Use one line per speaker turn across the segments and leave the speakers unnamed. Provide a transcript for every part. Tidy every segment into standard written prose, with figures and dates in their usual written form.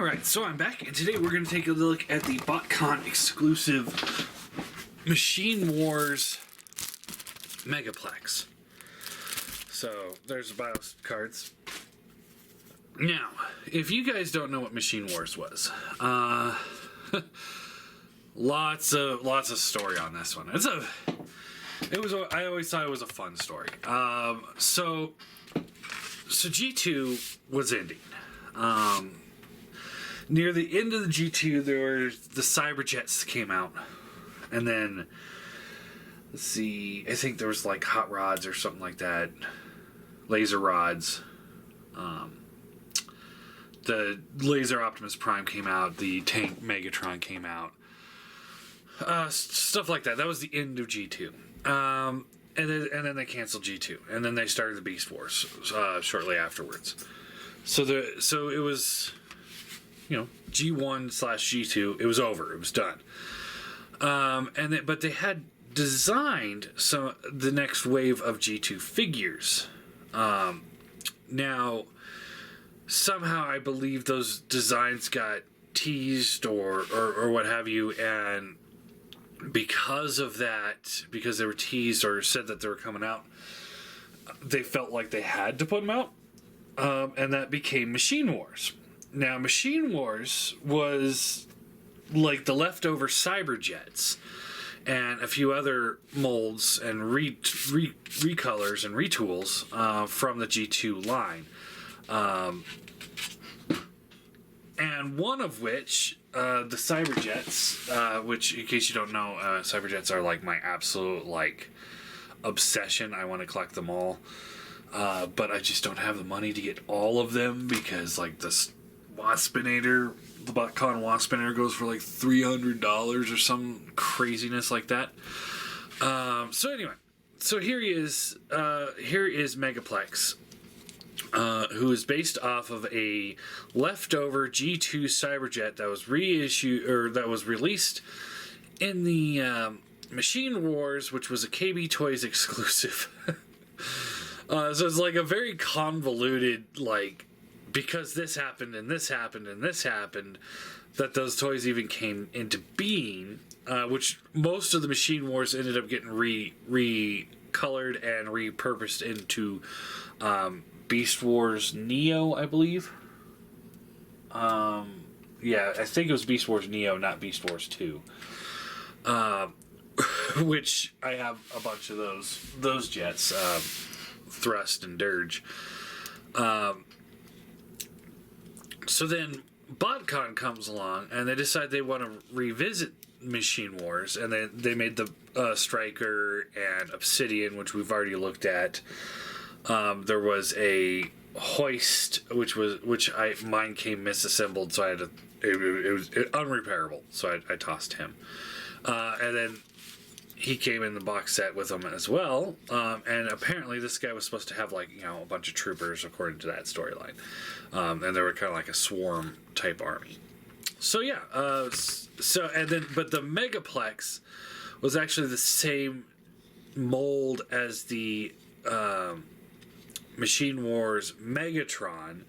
Alright, so I'm back, and today we're going to take a look at the Botcon exclusive Machine Wars Megaplex. So, there's the BIOS cards. Now, if you guys don't know what Machine Wars was, lots of story on this one. I always thought it was a fun story. So G2 was ending. Near the end of the G2, the Cyberjets came out, and then let's see, I think there was like hot rods or something like that, laser rods. The Laser Optimus Prime came out, the Tank Megatron came out, stuff like that. That was the end of G2. And then they canceled G2, and then they started the Beast Wars shortly afterwards. So it was, G1/G2. It was over. It was done. But they had designed the next wave of G2 figures. Now, somehow I believe those designs got teased or what have you, and because of that, because they were teased or said that they were coming out, they felt like they had to put them out, and that became Machine Wars. Now, Machine Wars was like the leftover Cyberjets and a few other molds and recolors and retools from the G2 line. And one of which, the Cyberjets, which, in case you don't know, Cyberjets are like my absolute obsession. I want to collect them all, but I just don't have the money to get all of them because the Waspinator, the Botcon Waspinator goes for $300 or some craziness like that. So anyway, so here is Megaplex. Who is based off of a leftover G2 Cyberjet that was released in the Machine Wars, which was a KB Toys exclusive. So it's a very convoluted, because this happened and this happened and this happened, that those toys even came into being, which most of the Machine Wars ended up getting recolored and repurposed into Beast Wars Neo, I believe. Yeah, I think it was Beast Wars Neo, not Beast Wars 2. Which I have a bunch of those jets, Thrust and Dirge. So then Botcon comes along, and they decide they want to revisit Machine Wars, and they made the Striker and Obsidian, which we've already looked at. There was a Hoist, which mine came misassembled, so I had it was unrepairable, so I tossed him. And then he came in the box set with them as well. And apparently this guy was supposed to have a bunch of troopers according to that storyline. And they were kind of like a swarm type army. So yeah, but the Megaplex was actually the same mold as the Machine Wars Megatron.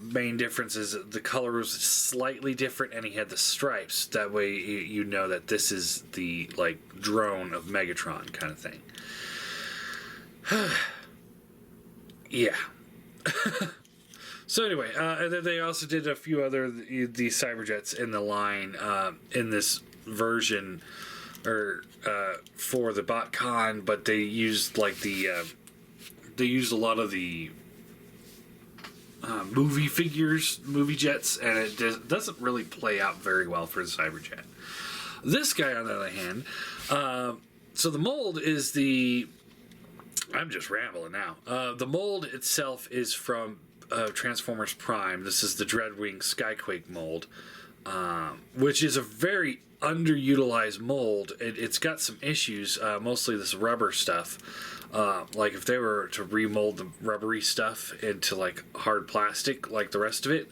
Main difference is the color was slightly different, and he had the stripes. That way you know that this is the drone of Megatron kind of thing. Yeah. So anyway, and then they also did a few other the Cyberjets in the line in this version or for the Botcon, but they used they used a lot of the movie jets, and it doesn't really play out very well for the Cyberjet. This guy, on the other hand, so the mold is I'm just rambling now. The mold itself is from Transformers Prime. This is the Dreadwing Skyquake mold, which is a very underutilized mold. It's got some issues, mostly this rubber stuff. If they were to remold the rubbery stuff into hard plastic like the rest of it,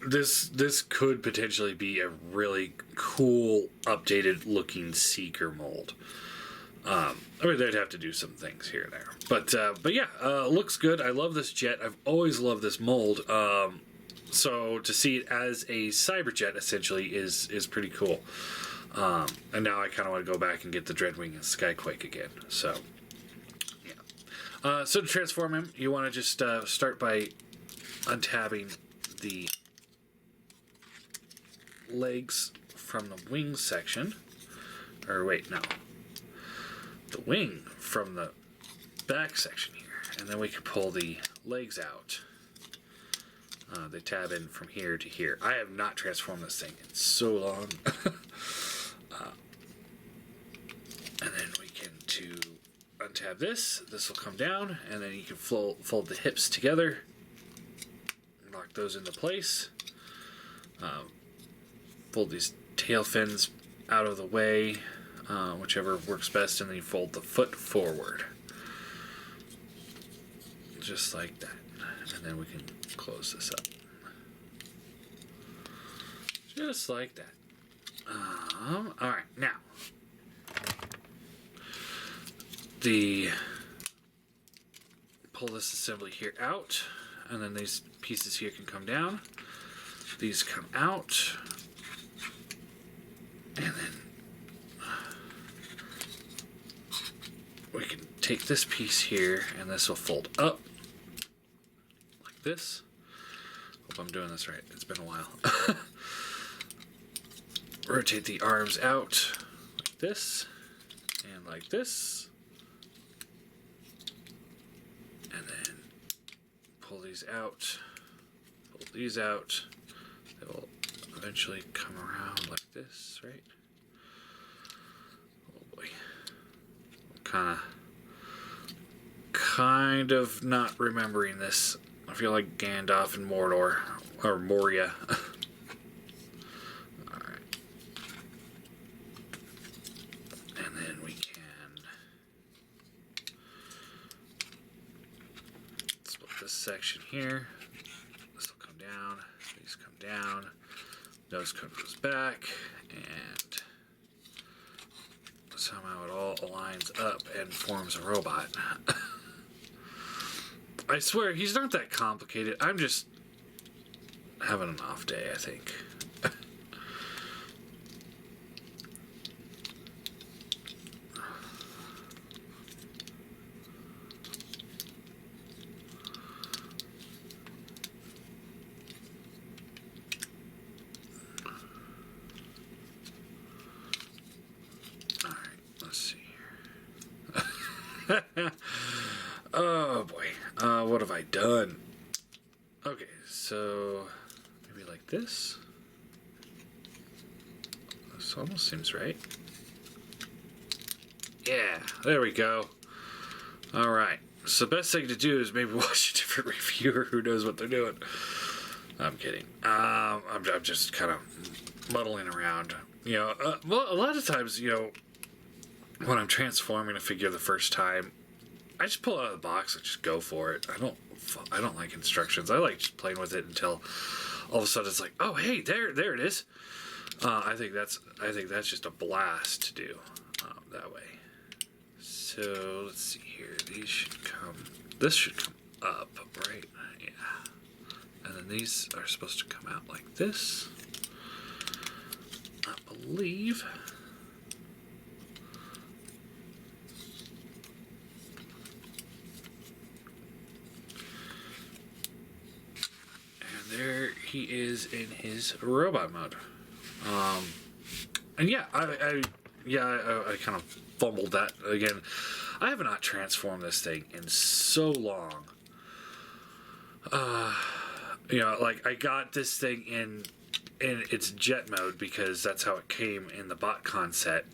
this could potentially be a really cool updated looking Seeker mold. They'd have to do some things here and there, but yeah, looks good. I love this jet. I've always loved this mold. So to see it as a Cyberjet essentially is pretty cool. And now I kind of want to go back and get the Dreadwing and Skyquake again. So yeah. So to transform him, you want to just start by untabbing the legs from the wing section. Or wait, no. The wing from the back section here. And then we can pull the legs out. They tab in from here to here. I have not transformed this thing in so long. And then we can untab this. This will come down, and then you can fold the hips together. Lock those into place. Fold these tail fins out of the way, whichever works best, and then you fold the foot forward. Just like that. And then we can close this up. Just like that. Alright, now. Pull this assembly here out, and then these pieces here can come down. These come out. And then we can take this piece here, and this will fold up. This. Hope I'm doing this right. It's been a while. Rotate the arms out like this and like this. And then pull these out. Pull these out. They will eventually come around like this, right? Oh boy. Kind of not remembering this. I feel like Gandalf and Mordor, or Moria. Alright. And then we can split this section here. This will come down, these come down, nose cone goes back, and somehow it all aligns up and forms a robot. I swear, he's not that complicated. I'm just having an off day, I think. All right, let's see here. Oh boy, what have I done? Okay, so maybe like this. This almost seems right. Yeah, there we go. All right, so the best thing to do is maybe watch a different reviewer who knows what they're doing. I'm kidding. I'm just kind of muddling around. You know, well, a lot of times, you know, when I'm transforming a figure the first time, I just pull it out of the box and just go for it. I don't like instructions. I like just playing with it until all of a sudden it's like, oh hey, there it is. I think that's just a blast to do that way. So let's see here. This should come up, right? Yeah. And then these are supposed to come out like this, I believe. There he is in his robot mode. And yeah, I kind of fumbled that again. I have not transformed this thing in so long. You know, like I got this thing in its jet mode because that's how it came in the Botcon set.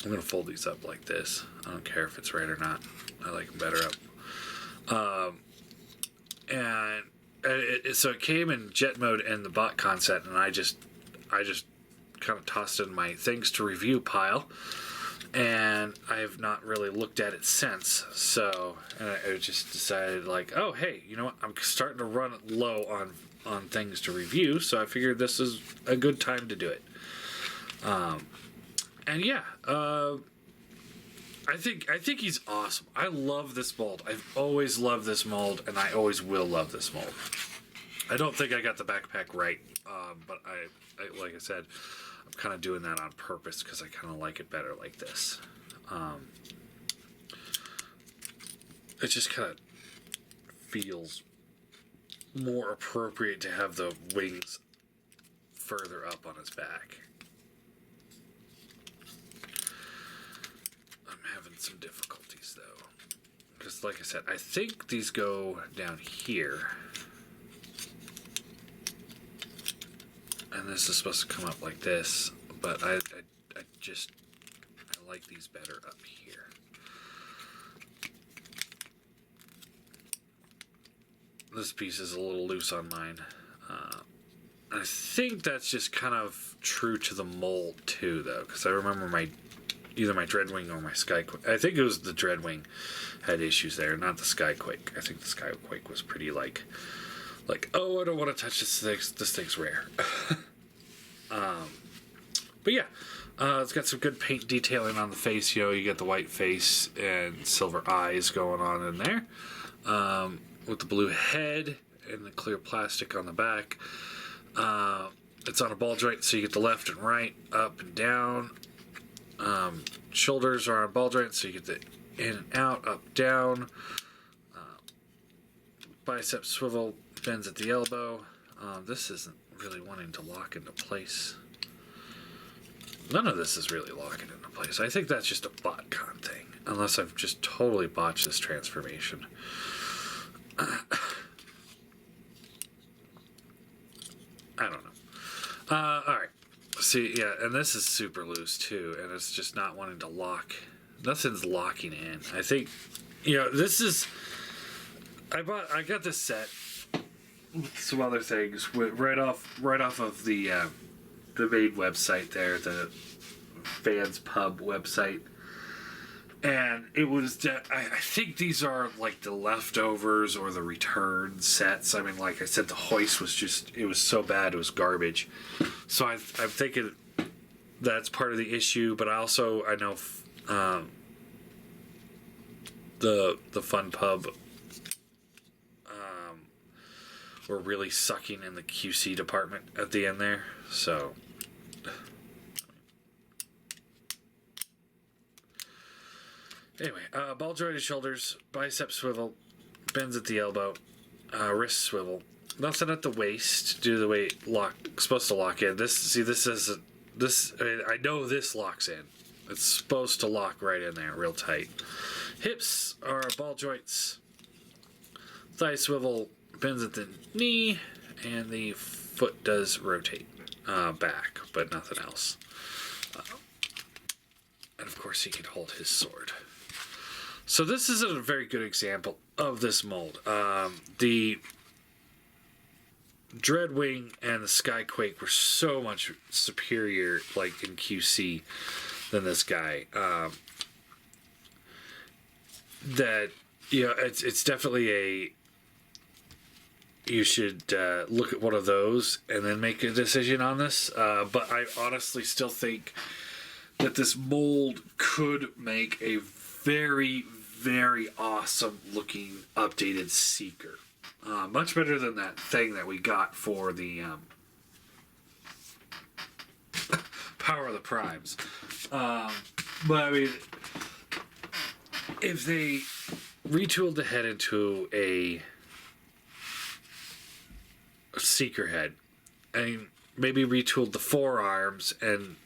I'm gonna fold these up like this. I don't care if it's right or not. I like them better up. So it came in jet mode in the Botcon set, and I just kind of tossed it in my things to review pile, and I have not really looked at it since. So I just decided, like, oh hey, you know what? I'm starting to run low on things to review, so I figured this is a good time to do it. And yeah, I think he's awesome. I love this mold. I've always loved this mold, and I always will love this mold. I don't think I got the backpack right, but I like I said, I'm kind of doing that on purpose because I kind of like it better like this. It just kind of feels more appropriate to have the wings further up on his back. I'm having some difficulties though, because like I said, I think these go down here. And this is supposed to come up like this, but I like these better up here. This piece is a little loose on mine. I think that's just kind of true to the mold too, though, because I remember either my Dreadwing or my Skyquake. I think it was the Dreadwing had issues there, not the Skyquake. I think the Skyquake was pretty like, oh, I don't want to touch this thing. This thing's rare. But yeah, it's got some good paint detailing on the face. You know, you get the white face and silver eyes going on in there, with the blue head and the clear plastic on the back. It's on a ball joint, so you get the left and right, up and down. Shoulders are on ball joints, so you get the in and out, up, down. Bicep swivel, bends at the elbow. This isn't really wanting to lock into place. None of this is really locking into place. I think that's just a Botcon thing, unless I've just totally botched this transformation. I don't know. Alright. See, yeah, and this is super loose too, and it's just not wanting to lock. Nothing's locking in. I think, you know, this is... I got this set with some other things right off of the main website there, the Fans Pub website, and it was I think these are like the leftovers or the return sets. I mean, like I said, the hoist was just, it was so bad it was garbage. So I'm thinking that's part of the issue, but I know the Fun Pub were really sucking in the QC department at the end there. So anyway, ball jointed shoulders, bicep swivel, bends at the elbow, wrist swivel. Nothing at the waist due to the way it's supposed to lock in. This is this. I know this locks in. It's supposed to lock right in there, real tight. Hips are ball joints. Thigh swivel, bends at the knee, and the foot does rotate back, but nothing else. And of course, he can hold his sword. So this is a very good example of this mold. The Dreadwing and the Skyquake were so much superior, like in QC, than this guy. That, you know, it's definitely you should look at one of those and then make a decision on this. But I honestly still think that this mold could make a very, very awesome looking updated Seeker. Much better than that thing that we got for the Power of the Primes. But I mean, if they retooled the head into a Seeker head, and maybe retooled the forearms and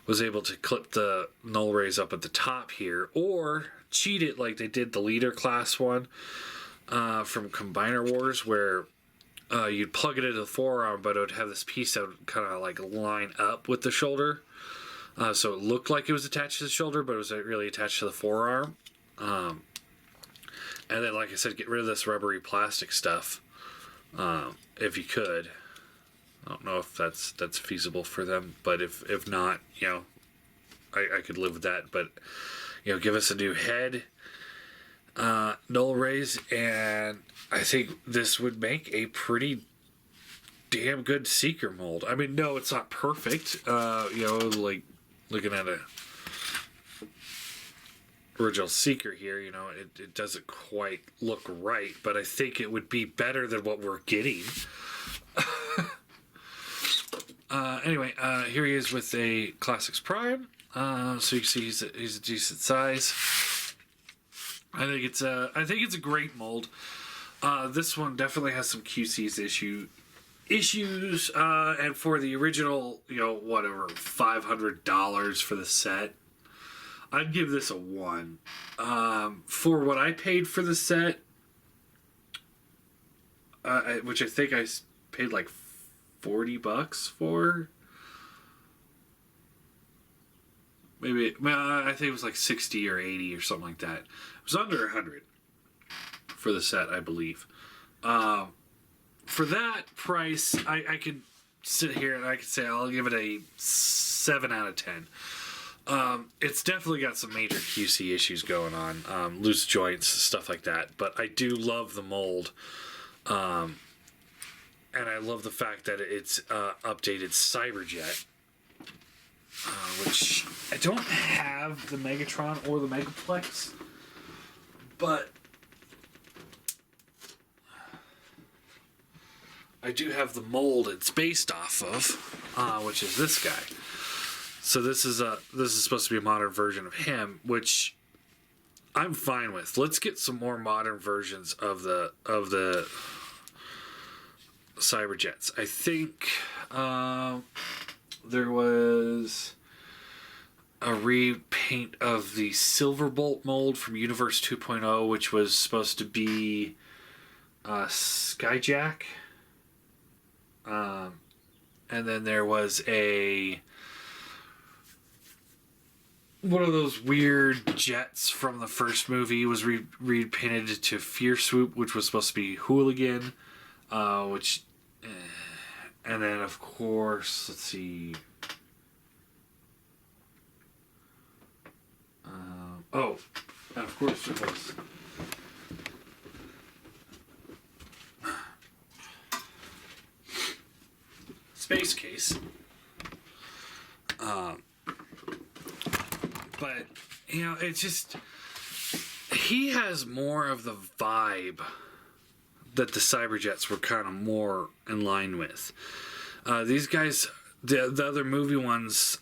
was able to clip the null rays up at the top here, or cheat it like they did the leader class one from Combiner Wars, where you'd plug it into the forearm, but it would have this piece that would kind of like line up with the shoulder, so it looked like it was attached to the shoulder, but it was really attached to the forearm. And then, like I said, get rid of this rubbery plastic stuff. If you could. I don't know if that's feasible for them, but if not, you know, I could live with that. But, you know, give us a new head, null rays, and I think this would make a pretty damn good Seeker mold. I mean, no, it's not perfect. You know, like looking at a original Seeker here, you know, it doesn't quite look right, but I think it would be better than what we're getting. Anyway, here he is with a Classics Prime. So you can see he's a decent size. I think it's a great mold. This one definitely has some QC's issues. And for the original, whatever, $500 for the set, I'd give this a 1. For what I paid for the set, which I think I paid like $40 for. Maybe, I think it was like 60 or 80 or something like that. It was under 100 for the set, I believe. For that price, I could sit here and I could say I'll give it a 7 out of 10. It's definitely got some major QC issues going on, loose joints, stuff like that. But I do love the mold, and I love the fact that it's updated Cyberjet, which I don't have the Megatron or the Megaplex, but I do have the mold it's based off of, which is this guy. So this is supposed to be a modern version of him, which I'm fine with. Let's get some more modern versions of the Cyberjets. I think there was a repaint of the Silverbolt mold from Universe 2.0, which was supposed to be Skyjack. And then there was one of those weird jets from the first movie was repainted to Fear Swoop, which was supposed to be Hooligan, and then of course, let's see. And of course it was Space Case. But, it's just, he has more of the vibe that the Cyberjets were kind of more in line with. These guys, the other movie ones,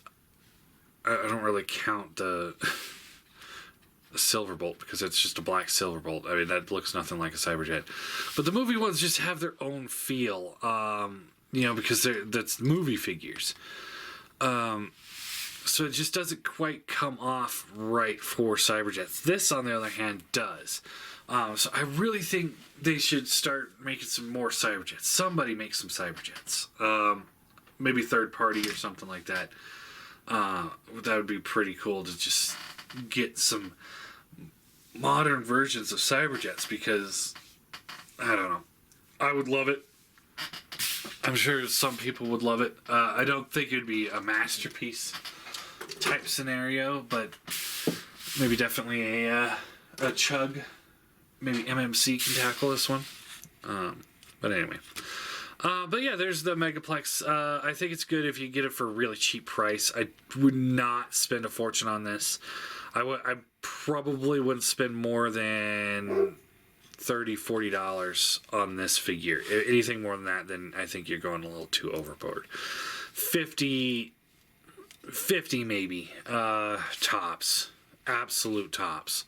I don't really count the Silverbolt because it's just a black Silverbolt. I mean, that looks nothing like a Cyberjet. But the movie ones just have their own feel, because that's movie figures. So it just doesn't quite come off right for Cyberjets. This, on the other hand, does. So I really think they should start making some more Cyberjets. Somebody make some Cyberjets. Maybe third party or something like that. That would be pretty cool to just get some modern versions of Cyberjets, because, I don't know, I would love it. I'm sure some people would love it. I don't think it would be a masterpiece type scenario, but maybe definitely a chug. Maybe MMC can tackle this one. But anyway. But yeah, there's the Megaplex. I think it's good if you get it for a really cheap price. I would not spend a fortune on this. I probably wouldn't spend more than $30-$40 on this figure. Anything more than that, then I think you're going a little too overboard. 50 maybe, tops, absolute tops.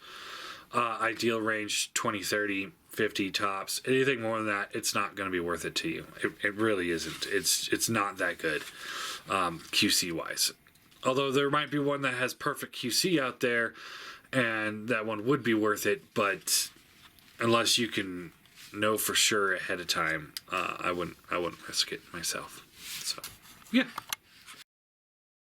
Ideal range 20, 30, 50 tops. Anything more than that, it's not going to be worth it to you. It really isn't. It's not that good, QC wise. Although there might be one that has perfect QC out there, and that one would be worth it, but unless you can know for sure ahead of time, I wouldn't risk it myself. So, yeah.